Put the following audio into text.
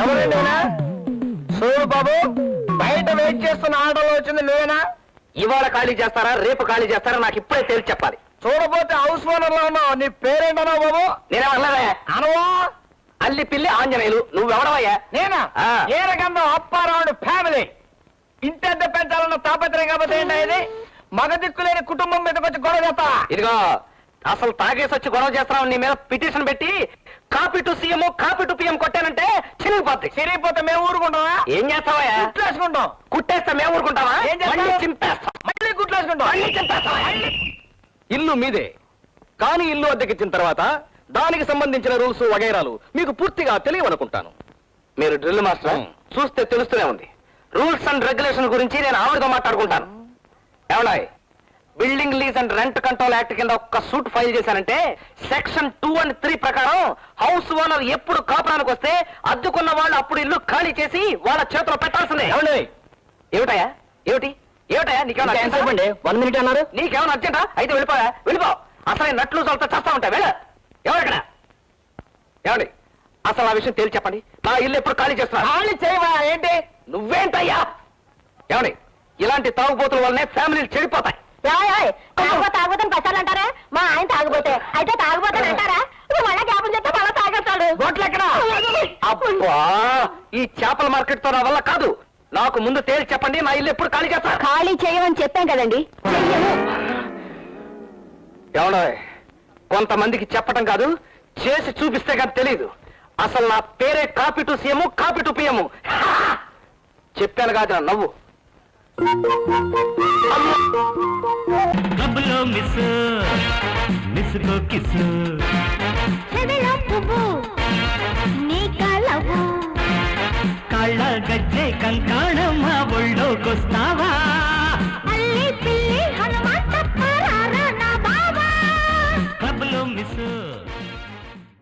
ఎవరైనా చూడు బాబు, బయట వెయిట్ చేస్తున్న ఆటోలో వచ్చింది నువ్వేనా? ఇవాళ ఖాళీ చేస్తారా రేపు ఖాళీ చేస్తారా నాకు ఇప్పుడే తేల్చి చెప్పాలి. చూడపోతే హౌస్ ఓనర్ లో ఉన్నావు. నీ పేరేంటన్నావు బాబు? నేనేమన్నావయ్యా? అనవా అల్లి పిల్లి ఆంజనేయులు. నువ్వెవడవయ్యా? నేనా? ఏరగంధం అప్పారావుడి ఫ్యామిలీ. ఇంటెద్ద పెంచాలన్న తాపత్రయం కాబట్టి ఏంటో ఇది మగ దిక్కులేని కుటుంబం మీదకి వచ్చి గొడవ చేస్తా. ఇదిగో అసలు తాగేసి వచ్చి గొడవ చేస్తున్నావు. నీ మీద పిటిషన్ పెట్టి copy to CM copy to PM కొట్టానంటే చిరిగిపోద్ది. చిరిగిపోతే మేము ఊరుకుంటావా? ఏం చేస్తావయ్యా? గుట్లేసుకుంటాం. కుట్టేస్తే మేము ఊరుకుంటావా? ఏం చేస్తావు? మళ్ళీ చింపేస్తాం. మళ్ళీ గుట్లేసుకుంటాం. మళ్ళీ చింపేస్తావా? ఇల్లు మీదే, కానీ ఇల్లు అద్దెకిచ్చిన తర్వాత దానికి సంబంధించిన రూల్స్ వగైరాలు మీకు పూర్తిగా తెలియవనుకుంటాను. మీరు డ్రిల్ మాస్టర్ చూస్తే తెలుస్తూనే ఉంది. రూల్స్ అండ్ రెగ్యులేషన్ గురించి నేను ఆవిడతో మాట్లాడుకుంటాను. ఏమన్నాయి? Building lease and rent control act కింద ఒక్క సూట్ ఫైల్ చేశానంటే సెక్షన్ 2 and 3 ప్రకారం హౌస్ ఓనర్ ఎప్పుడు కాపురానికి వస్తే అద్దుకున్న వాళ్ళు అప్పుడు ఇల్లు ఖాళీ చేసి వాళ్ళ చేతిలో పెట్టాల్సిందే. ఏమిటయా? ఏమిటి ఏమిటయా? నీకేమన్నా 1 minute అన్నారు. నీకేమన్నా అర్జెంటా? అయితే వెళ్ళిపోయా, వెళ్ళిపో. అసలు నట్లు చల్తా చేస్తా ఉంటా. వెళ్ళ. ఎవరెక్కడ? ఏమండి అసలు ఆ విషయం తేల్చి చెప్పండి. నా ఇల్లు ఎప్పుడు ఖాళీ చేస్తున్నా? ఖాళీ చేయవా ఏంటి? నువ్వేంటయ్యా? ఏమండి ఇలాంటి తాగుబోతుల వల్లనే ఫ్యామిలీలు చెడిపోతాయి. తాగుబోతని పెట్టాలంటారా? మా ఆయన తాగుబోతే అయితే తాగుబోతని అంటారా? మళ్ళా జ్ఞాపం చెప్తే మళ్ళా తాగేస్తాడు. గోట్లెక్కడా? అబ్బా ఈ చేపల మార్కెట్ తో నా వల్ల కాదు. నాకు ముందు తేల్చి చెప్పండి. నా ఇల్లు ఎప్పుడు ఖాళీ చేస్తా? ఖాళీ చేయమని చెప్పాం కదండి. ఏమన్నా కొంతమందికి చెప్పటం కాదు, చేసి చూపిస్తే కానీ తెలీదు. అసలు నా పేరే copy to CM copy to PM. చెప్పాను కాదు నా నవ్వు. క్లబ్లో మిస్ మిస్ కో కిస్ కళ్ళ గజ్జే కంకాణం మా ఒళ్ళోకొస్తావా?